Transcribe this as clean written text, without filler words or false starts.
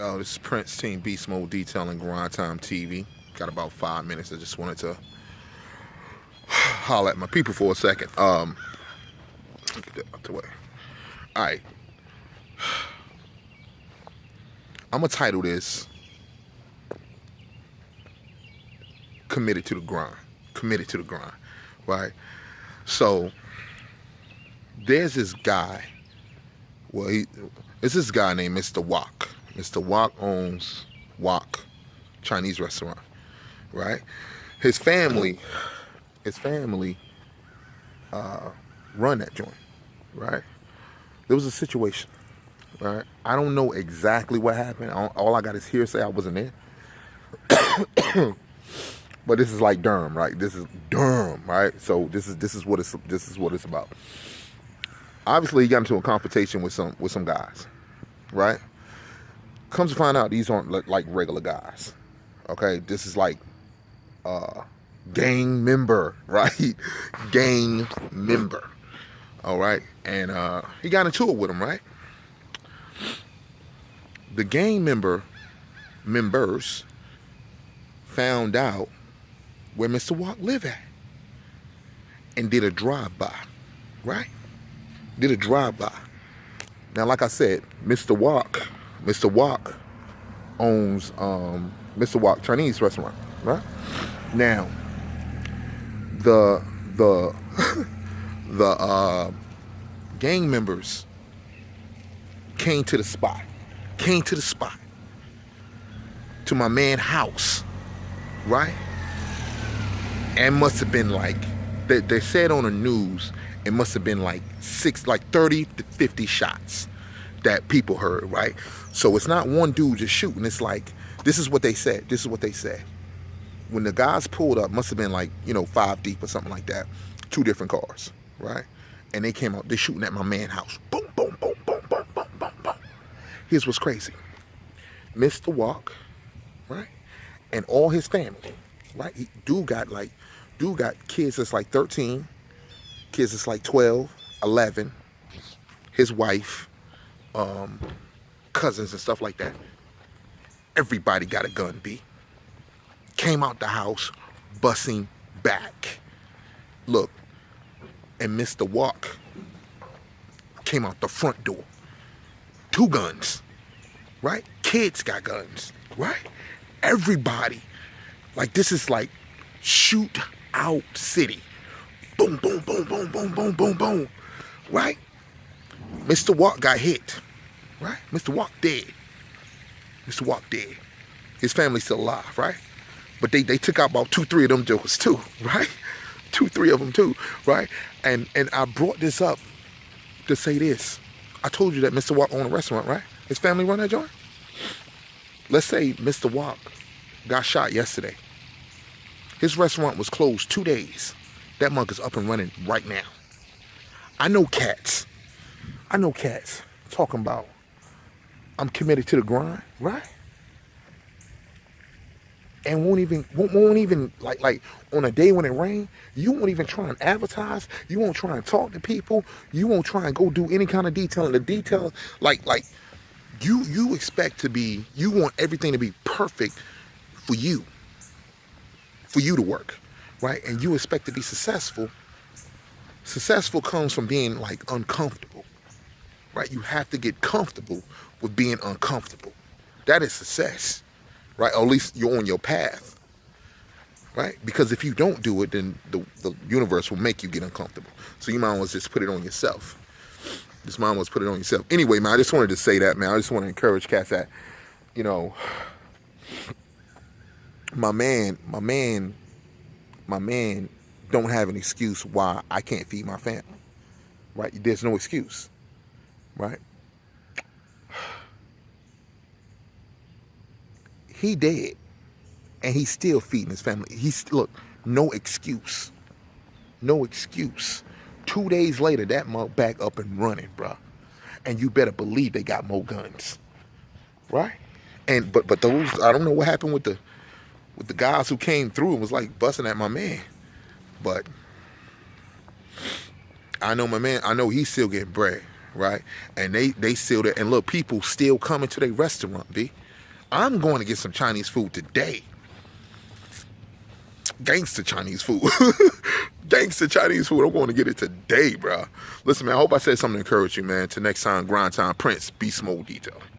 This is Prince Team Beast Mode Detailing Grind Time TV. Got about 5 minutes. I just wanted to holler at my people for a second. Get that out the way. All right. I'm gonna title this "Committed to the Grind." Committed to the grind, right? So there's this guy. Well, it's this guy named Mr. Wok. Mr. Wok owns Wok Chinese restaurant, right? His family run that joint, right? There was a situation, right? I don't know exactly what happened. All I got is hearsay. I wasn't there. But this is like Durham, right? This is Durham, right? So this is what it's about. Obviously, he got into a confrontation with some guys, right? Comes to find out, these aren't like regular guys. Okay, this is like gang member, right? Gang member. All right, and he got into it with him, right? The gang members found out where Mr. Wok live at and did a drive-by, right? Did a drive-by. Now, like I said, Mr. Wok owns Mr. Wok Chinese restaurant, right? Now, the the gang members came to the spot to my man's house, right? And must have been like, they said on the news, it must have been like 30 to 50 shots that people heard, right? So it's not one dude just shooting. It's like, this is what they said. When the guys pulled up, must have been like, 5 deep or something like that. 2 different cars, right? And they came out, they're shooting at my man's house. Boom, boom, boom, boom, boom, boom, boom, boom. Here's what's crazy. Mr. Wok, right? And all his family, right? Dude got kids that's like 13, kids that's like 12, 11, his wife, cousins and stuff like that. Everybody got a gun, B. Came out the house, busting back. Look, and Mr. Wok came out the front door. 2 guns, right? Kids got guns, right? Everybody. Like, this is like shoot out city. Boom, boom, boom, boom, boom, boom, boom, boom. Right? Mr. Wok got hit. Right? Mr. Wok dead. Mr. Wok dead. His family's still alive, right? But they took out about 2-3 of them jokers too, right? 2-3 of them too, right? And I brought this up to say this. I told you that Mr. Wok owned a restaurant, right? His family run that joint. Let's say Mr. Wok got shot yesterday. His restaurant was closed 2 days. That mug is up and running right now. I know cats talking about, I'm committed to the grind, right? And won't even like on a day when it rains, you won't even try and advertise. You won't try and talk to people. You won't try and go do any kind of detailing. The detail, like you expect to be, you want everything to be perfect for you to work, right? And you expect to be successful. Successful comes from being like uncomfortable, right? You have to get comfortable with being uncomfortable. That is success, right? Or at least you're on your path, right? Because if you don't do it, then the universe will make you get uncomfortable. So you might as well just put it on yourself. Anyway, man, I just wanted to say that, man. I just want to encourage cats that, my man don't have an excuse why I can't feed my family, right? There's no excuse, right? He dead, and he's still feeding his family. Look, no excuse. 2 days later, that mug back up and running, bro. And you better believe they got more guns, right? And but those, I don't know what happened with the guys who came through and was like busting at my man, but I know he's still getting bread, right? And they still there, and look, people still coming to their restaurant, B. I'm going to get some Chinese food today. Gangster Chinese food. Gangster Chinese food. I'm going to get it today, bro. Listen, man, I hope I said something to encourage you, man. Till next time, grind time, Prince, Beast Mode Detail.